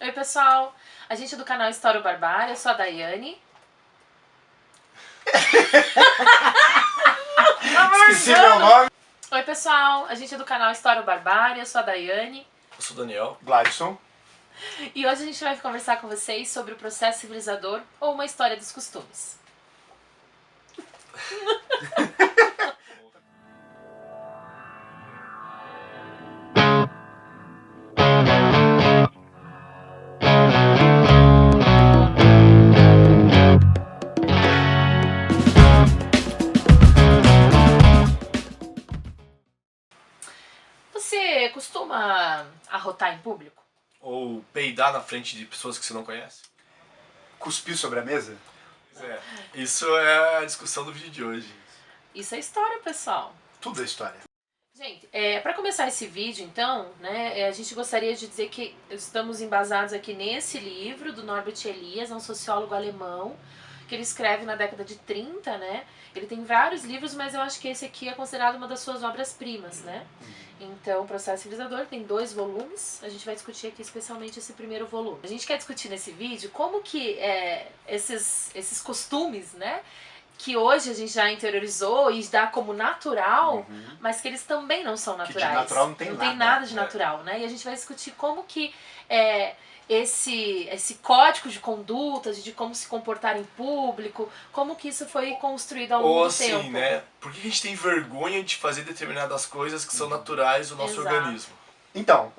Oi pessoal, a gente é do canal História Barbárie, eu sou a Daiane. Esqueci meu nome. Oi pessoal, a gente é do canal História Barbárie, eu sou a Daiane. Eu sou o Daniel. Gladson. E hoje a gente vai conversar com vocês sobre o processo civilizador ou uma história dos costumes. Você costuma arrotar em público? Ou peidar na frente de pessoas que você não conhece? Cuspir sobre a mesa? Pois é. Isso é a discussão do vídeo de hoje. Isso é história, pessoal. Tudo é história. Gente, para começar esse vídeo, então, né, a gente gostaria de dizer que estamos embasados aqui nesse livro do Norbert Elias, é um sociólogo alemão, que ele escreve na década de 30, né? Ele tem vários livros, mas eu acho que esse aqui é considerado uma das suas obras-primas, né? Então, o Processo Civilizador tem 2 volumes, a gente vai discutir aqui especialmente esse primeiro volume. A gente quer discutir nesse vídeo como que esses costumes, né? Que hoje a gente já interiorizou e dá como natural, mas que eles também não são naturais. Que de natural não tem nada. Não tem nada de natural, né? E a gente vai discutir como que esse código de conduta, de como se comportar em público, como que isso foi construído ao longo Ou do assim, tempo. né? Por que a gente tem vergonha de fazer determinadas coisas que são naturais do nosso Exato. organismo? Então,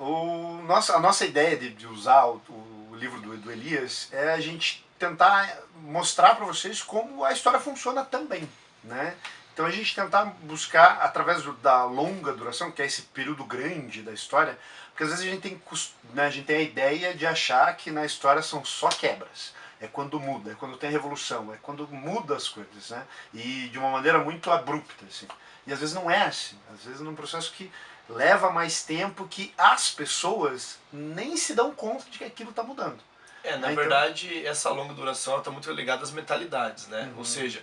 a nossa ideia de usar o livro do Elias é a gente tentar mostrar para vocês como a história funciona também, né? Então a gente tentar buscar, através da longa duração, que é esse período grande da história, porque às vezes a gente tem a ideia de achar que na história são só quebras. É quando muda, é quando tem revolução, é quando muda as coisas, né? E de uma maneira muito abrupta, assim. E às vezes não é assim, às vezes é um processo que leva mais tempo, que as pessoas nem se dão conta de que aquilo está mudando. Na verdade, essa longa duração está muito ligada às mentalidades, né? Ou seja,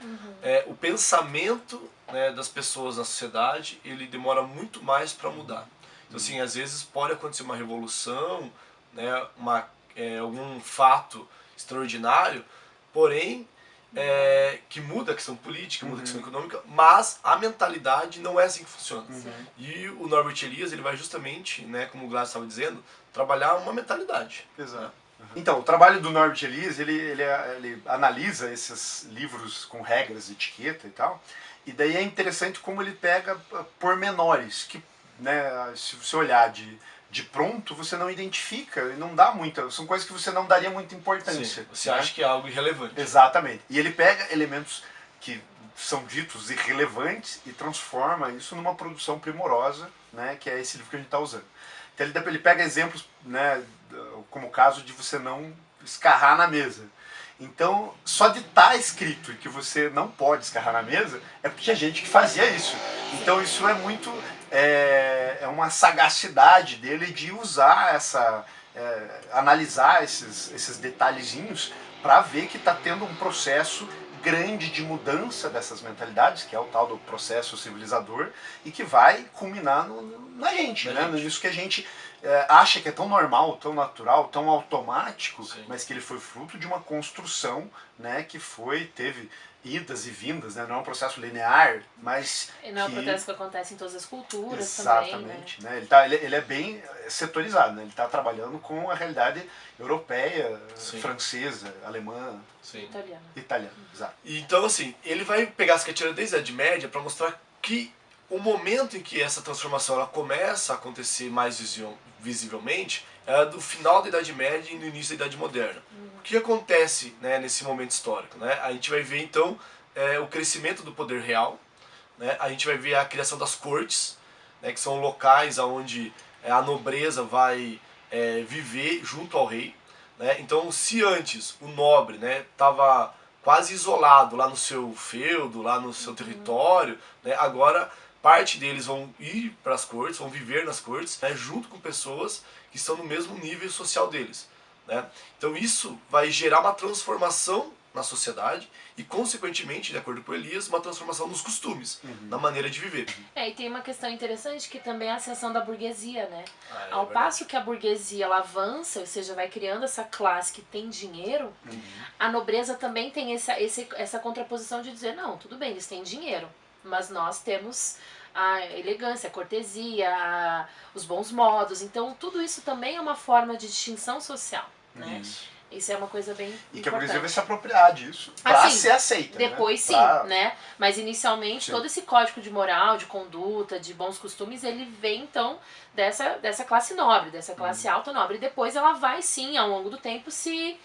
o pensamento, né, das pessoas na sociedade, ele demora muito mais para mudar. Então, assim, às vezes pode acontecer uma revolução, né, algum fato extraordinário, porém, que muda a questão política, muda a questão econômica, mas a mentalidade não é assim que funciona. E o Norbert Elias, ele vai justamente, né, como o Gladys estava dizendo, trabalhar uma mentalidade. Exato. Né? Então, o trabalho do Norbert Elias, ele analisa esses livros com regras de etiqueta e tal, e daí é interessante como ele pega pormenores, que, né, se você olhar de pronto, você não identifica, e não dá muita, são coisas que você não daria muita importância. Sim, você né? acha que é algo irrelevante. Exatamente. E ele pega elementos que são ditos irrelevantes e transforma isso numa produção primorosa, né, que é esse livro que a gente está usando. Então ele pega exemplos, né, como o caso de você não escarrar na mesa. Então, só de estar escrito que você não pode escarrar na mesa, é porque tinha gente que fazia isso. Então isso é muito, é uma sagacidade dele de usar analisar esses detalhezinhos para ver que está tendo um processo grande de mudança dessas mentalidades, que é o tal do processo civilizador, e que vai culminar na gente, né? Nisso que a gente acha que é tão normal, tão natural, tão automático, mas que ele foi fruto de uma construção, né, que teve idas e vindas, né? Não é um processo linear, mas não é um processo que acontece em todas as culturas. Exatamente, também, né? Ele é bem setorizado, né? Ele está trabalhando com a realidade europeia, francesa, alemã, italiana. Exato. Então, assim, ele vai pegar as cartilhas desde a Idade Média para mostrar que o momento em que essa transformação ela começa a acontecer mais visivelmente é do final da Idade Média e no início da Idade Moderna. O que acontece, né, nesse momento histórico? Né? A gente vai ver, então, o crescimento do poder real, né? A gente vai ver a criação das cortes, né, que são locais onde a nobreza vai viver junto ao rei. Né? Então, se antes o nobre estava quase isolado lá no seu feudo, lá no seu território, né, agora parte deles vão ir para as cortes, vão viver nas cortes, né, junto com pessoas que estão no mesmo nível social deles. Né? Então isso vai gerar uma transformação na sociedade e, consequentemente, de acordo com Elias, uma transformação nos costumes, na maneira de viver. E tem uma questão interessante que também é a ascensão da burguesia, né? É Ao verdade. passo que a burguesia ela avança, ou seja, vai criando essa classe que tem dinheiro, a nobreza também tem essa contraposição de dizer, não, tudo bem, eles têm dinheiro, mas nós temos a elegância, a cortesia, os bons modos. Então, tudo isso também é uma forma de distinção social, né? Isso é uma coisa bem E que a importante. burguesia vai se apropriar disso pra Assim, ser aceita. Depois né? sim, né? Mas inicialmente Sim. todo esse código de moral, de conduta, de bons costumes, ele vem então dessa classe nobre, dessa classe alta nobre. E depois ela vai sim, ao longo do tempo, se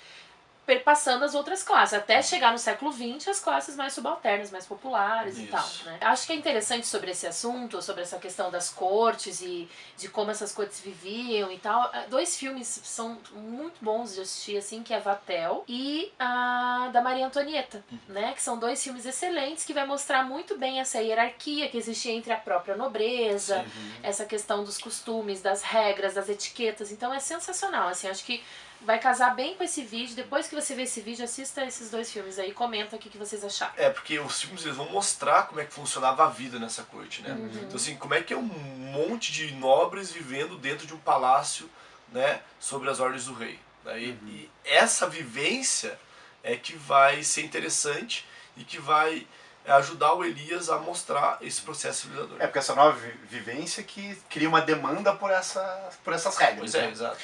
perpassando as outras classes, até chegar no século XX as classes mais subalternas, mais populares e tal, né? Acho que é interessante sobre esse assunto, sobre essa questão das cortes e de como essas cortes viviam e tal. 2 filmes são muito bons de assistir, assim, que é Vatel e a da Maria Antonieta, né? Que são 2 filmes excelentes que vai mostrar muito bem essa hierarquia que existia entre a própria nobreza, essa questão dos costumes, das regras, das etiquetas. Então é sensacional, assim, acho que vai casar bem com esse vídeo. Depois que você ver esse vídeo, assista esses 2 filmes aí, comenta o que vocês acharam. Porque os filmes eles vão mostrar como é que funcionava a vida nessa corte, né? Então assim, como é que é um monte de nobres vivendo dentro de um palácio, né, sobre as ordens do rei. Né? E essa vivência é que vai ser interessante e que vai ajudar o Elias a mostrar esse processo civilizador. Porque essa nova vivência que cria uma demanda por essas regras. Pois né? exato.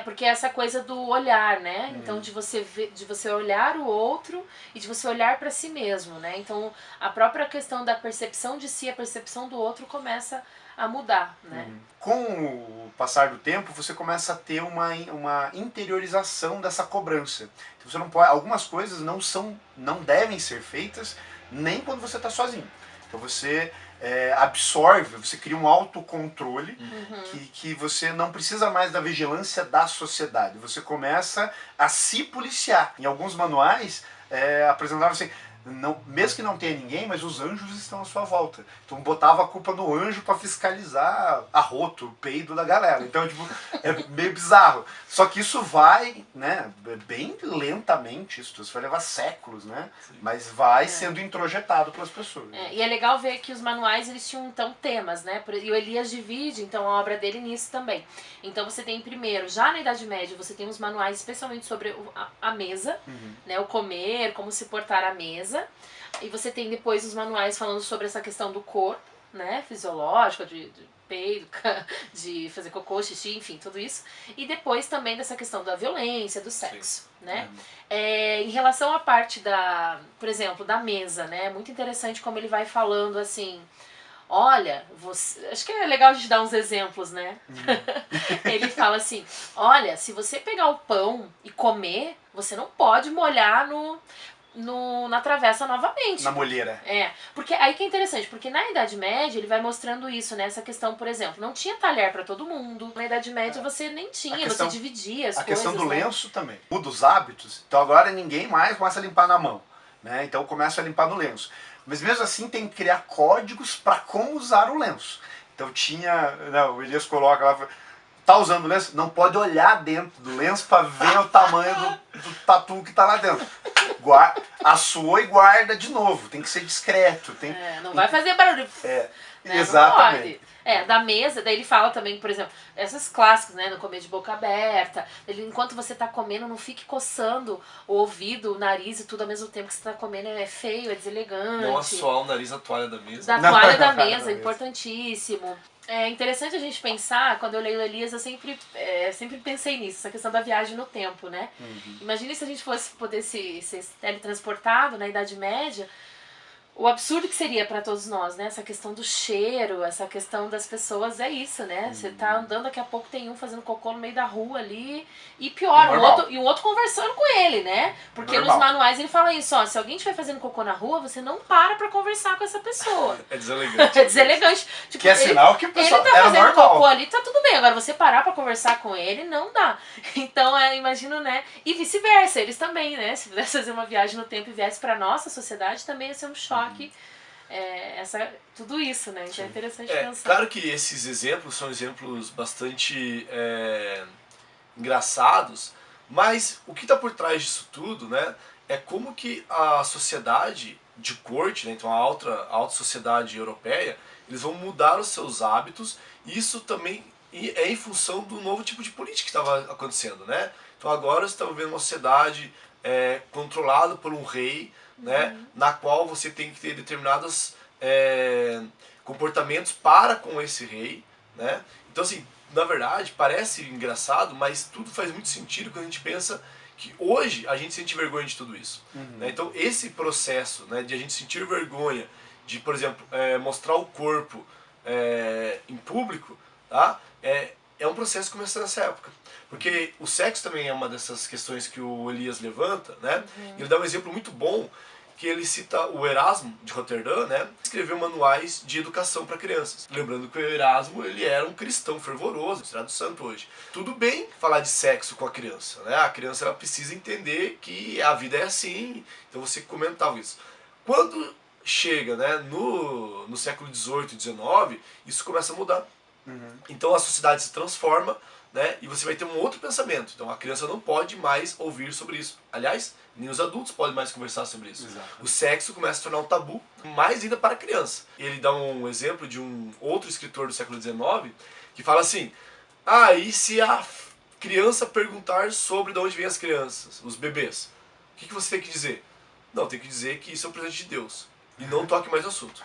Porque essa coisa do olhar, né? Então de você olhar o outro e de você olhar para si mesmo, né? Então a própria questão da percepção de si, a percepção do outro começa a mudar, né? Com o passar do tempo, você começa a ter uma interiorização dessa cobrança. Então você não pode, algumas coisas não devem ser feitas nem quando você está sozinho. Então você absorve, você cria um autocontrole que você não precisa mais da vigilância da sociedade. Você começa a se policiar. Em alguns manuais apresentavam assim, mesmo que não tenha ninguém, mas os anjos estão à sua volta. Então botava a culpa no anjo para fiscalizar arroto, o peido da galera. Então é meio bizarro. Só que isso vai, né, bem lentamente, isso vai levar séculos, né? Sim. Mas vai sendo introjetado pelas pessoas. E é legal ver que os manuais eles tinham então temas, né? E o Elias divide então a obra dele nisso também. Então você tem primeiro, já na Idade Média, você tem os manuais especialmente sobre a mesa, né? O comer, como se portar à mesa. E você tem depois os manuais falando sobre essa questão do corpo, né? Fisiológico, de peido, de fazer cocô, xixi, enfim, tudo isso. E depois também dessa questão da violência, do sexo, né? Em relação à parte por exemplo, da mesa, né? É muito interessante como ele vai falando assim, olha, acho que é legal a gente dar uns exemplos, né? Ele fala assim, olha, se você pegar o pão e comer, você não pode molhar na travessa novamente. Na molheira. Porque aí que é interessante, porque na Idade Média ele vai mostrando isso, né? Essa questão, por exemplo, não tinha talher pra todo mundo. Na Idade Média você nem tinha, você dividia as coisas. A questão do né? lenço também. Muda os hábitos, então agora ninguém mais começa a limpar na mão. Né? Então começa a limpar no lenço. Mas mesmo assim tem que criar códigos para como usar o lenço. Então o Elias coloca lá, tá usando o lenço, não pode olhar dentro do lenço para ver o tamanho do tatu que tá lá dentro. Assou e guarda de novo, tem que ser discreto. Não vai fazer barulho. Né? Exatamente. Da mesa, daí ele fala também, por exemplo, essas clássicas, né, no comer de boca aberta, enquanto você tá comendo, não fique coçando o ouvido, o nariz e tudo ao mesmo tempo que você tá comendo, é feio, é deselegante. Não assoar o nariz na toalha da mesa. Da toalha da mesa, importantíssimo. É interessante a gente pensar, quando eu leio Elias, eu sempre pensei nisso, essa questão da viagem no tempo, né? Imagine se a gente fosse poder ser teletransportado na Idade Média, o absurdo que seria para todos nós, né? Essa questão do cheiro, essa questão das pessoas, é isso, né? Você tá andando, daqui a pouco tem um fazendo cocô no meio da rua ali, e pior, um outro conversando com ele, né? Porque nos manuais ele fala isso, ó, se alguém estiver fazendo cocô na rua, você não para pra conversar com essa pessoa. É deselegante. É deselegante. Tipo, que é sinal que o pessoal ele tá fazendo normal. cocô ali, tá tudo bem, agora você parar pra conversar com ele, não dá. Então, imagino, né? E vice-versa, eles também, né? Se pudesse fazer uma viagem no tempo e viesse pra nossa sociedade, também ia ser um choque. Tudo isso, né? Então é interessante pensar. Claro que esses exemplos são exemplos bastante engraçados, mas o que está por trás disso tudo, né, é como que a sociedade de corte, né, então a alta sociedade europeia, eles vão mudar os seus hábitos, e isso também é em função do novo tipo de política que estava acontecendo, né? Então agora você está vivendo uma sociedade controlada por um rei, né, na qual você tem que ter determinados comportamentos para com esse rei, né? Então assim, na verdade, parece engraçado, mas tudo faz muito sentido quando a gente pensa que hoje a gente sente vergonha de tudo isso. Né? Então esse processo, né, de a gente sentir vergonha de, por exemplo, mostrar o corpo em público, tá? É um processo que começa nessa época. Porque o sexo também é uma dessas questões que o Elias levanta, né? Ele dá um exemplo muito bom, que ele cita o Erasmo de Roterdã, né? Escreveu manuais de educação para crianças. Lembrando que o Erasmo, ele era um cristão fervoroso, considerado santo hoje. Tudo bem falar de sexo com a criança, né? A criança, ela precisa entender que a vida é assim, então você comentava isso. Quando chega, né, no século XVIII e XIX, isso começa a mudar. Então a sociedade se transforma, né, e você vai ter um outro pensamento. Então a criança não pode mais ouvir sobre isso. Aliás, nem os adultos podem mais conversar sobre isso. Exato. O sexo começa a tornar um tabu, mais ainda para a criança. Ele dá um exemplo de um outro escritor do século XIX que fala assim: e se a criança perguntar sobre de onde vêm as crianças, os bebês, o que você tem que dizer? Não, tem que dizer que isso é um presente de Deus. E não toque mais no assunto.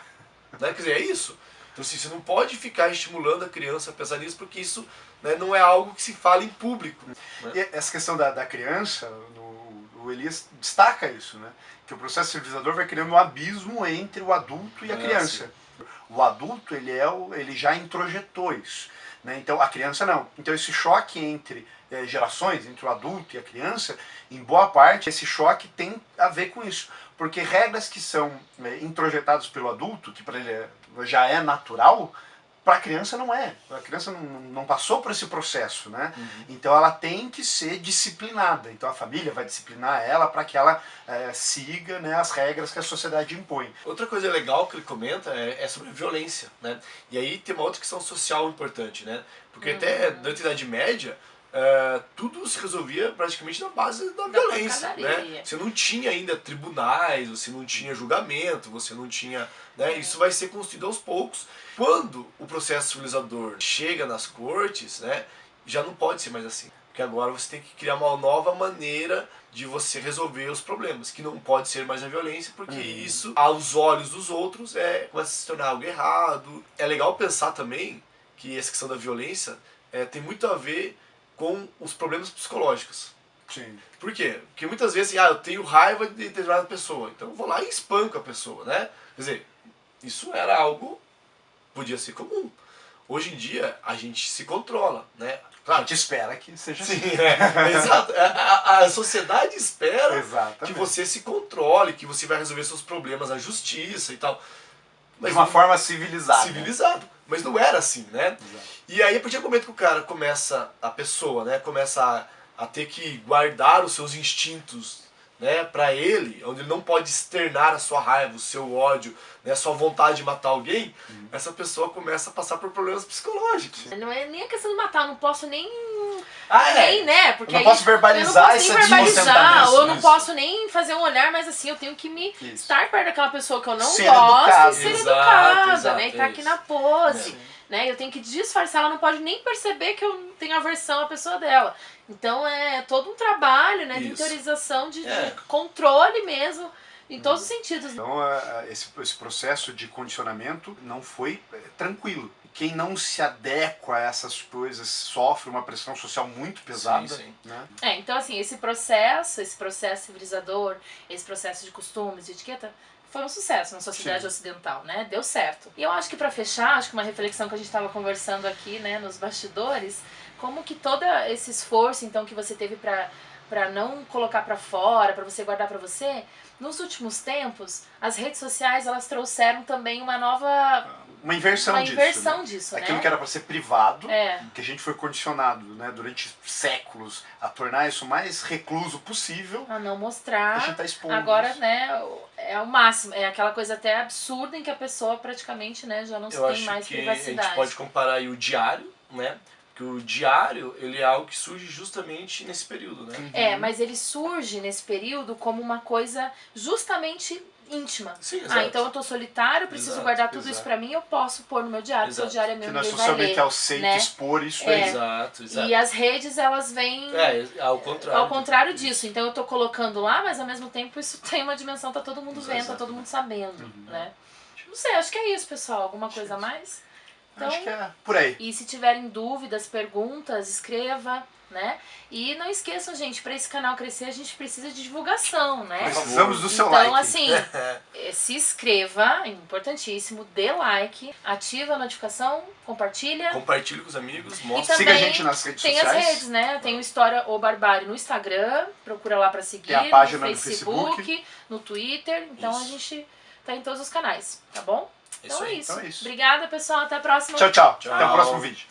Né? Quer dizer, é isso. Então assim, você não pode ficar estimulando a criança a pensar nisso, porque isso, né, não é algo que se fala em público. Né? E essa questão da criança, o Elias destaca isso, né? Que o processo civilizador vai criando um abismo entre o adulto e a criança. Sim. O adulto, ele já introjetou isso, né? Então a criança não. Então esse choque entre gerações, entre o adulto e a criança, em boa parte esse choque tem a ver com isso. Porque regras que são introjetadas pelo adulto, que para ele já é natural, para a criança não é. A criança não passou por esse processo, né? Então ela tem que ser disciplinada. Então a família vai disciplinar ela para que ela siga, né, as regras que a sociedade impõe. Outra coisa legal que ele comenta é sobre violência, né? E aí tem uma outra questão social importante, né? Porque até durante a Idade Média, tudo se resolvia praticamente na base da violência, né? Você não tinha ainda tribunais, você não tinha julgamento, você não tinha, né? Isso vai ser construído aos poucos. Quando o processo civilizador chega nas cortes, né, já não pode ser mais assim. Porque agora você tem que criar uma nova maneira de você resolver os problemas, que não pode ser mais a violência, porque isso, aos olhos dos outros, começa a se tornar algo errado. É legal pensar também que essa questão da violência tem muito a ver com os problemas psicológicos. Sim. Por quê? Porque muitas vezes, eu tenho raiva de determinada pessoa, então eu vou lá e espanco a pessoa, né? Quer dizer, isso era algo, podia ser comum. Hoje em dia, a gente se controla, né? Claro, a gente espera que seja Sim, assim. exato. A sociedade espera Exatamente. que você se controle, que você vai resolver seus problemas na justiça e tal. Mas de uma forma civilizada. Civilizado. Mas não era assim, né? Exato. E aí, a partir do momento que o cara começa, a pessoa, né, começa a ter que guardar os seus instintos, né, para ele, onde ele não pode externar a sua raiva, o seu ódio, né, a sua vontade de matar alguém, essa pessoa começa a passar por problemas psicológicos. Não é nem a questão de matar, eu não posso nem... Nem, né? Porque eu não posso verbalizar eu não posso nem essa verbalizar, ou eu não isso. posso nem fazer um olhar, mas assim, eu tenho que estar perto daquela pessoa que eu não Ser gosto educado. e ser Exato, educada, exato, né? E estar aqui isso. na pose. Né? Eu tenho que disfarçar, ela não pode nem perceber que eu tenho aversão à pessoa dela. Então é todo um trabalho, né, de interiorização, de controle mesmo, em todos os sentidos. Então esse processo de condicionamento não foi tranquilo. Quem não se adequa a essas coisas sofre uma pressão social muito pesada. Sim. Né? Então assim, esse processo civilizador, esse processo de costumes, de etiqueta, foi um sucesso na sociedade ocidental, né? Deu certo. E eu acho que para fechar, acho que uma reflexão que a gente estava conversando aqui, né, nos bastidores, como que todo esse esforço, então, que você teve para não colocar para fora, para você guardar para você, nos últimos tempos, as redes sociais, elas trouxeram também uma nova... Uma inversão disso, né? Aquilo que era para ser privado, É. que a gente foi condicionado, né, durante séculos a tornar isso o mais recluso possível. A não mostrar. A gente tá expondo agora, isso. né, é o máximo. É aquela coisa até absurda em que a pessoa praticamente, né, já não tem mais que privacidade. a gente pode comparar aí o diário, né? Porque o diário, ele é algo que surge justamente nesse período, né? Mas ele surge nesse período como uma coisa justamente íntima. Sim, exato. Então eu tô solitário, preciso Exato, guardar tudo isso pra mim, eu posso pôr no meu diário, porque o Exato. diário é meu, Que não é ninguém vai socialmente ler, aceito né? expor isso aí. Exato, exato. E as redes, elas vêm Ao contrário. ao contrário disso. Então eu tô colocando lá, mas ao mesmo tempo isso tem uma dimensão, tá todo mundo vendo, tá todo mundo sabendo, né? Não sei, acho que é isso, pessoal. Alguma coisa a mais? Então, Acho que é por aí. e se tiverem dúvidas, perguntas, escreva, né? E não esqueçam, gente, para esse canal crescer a gente precisa de divulgação, né? Precisamos do seu Então, like. assim, se inscreva, é importantíssimo, dê like, ativa a notificação, compartilha. Compartilhe com os amigos, E mostra. Siga a também gente nas redes tem sociais. as redes, né? Tem o História ou Barbárie no Instagram, procura lá pra seguir, Tem a página no no Facebook, Facebook. no Twitter. Então a Isso. gente tá em todos os canais, tá bom? Isso Então é aí. isso. Então é isso. Obrigada, pessoal. Até a próxima. Tchau, tchau. Tchau. Até o próximo vídeo.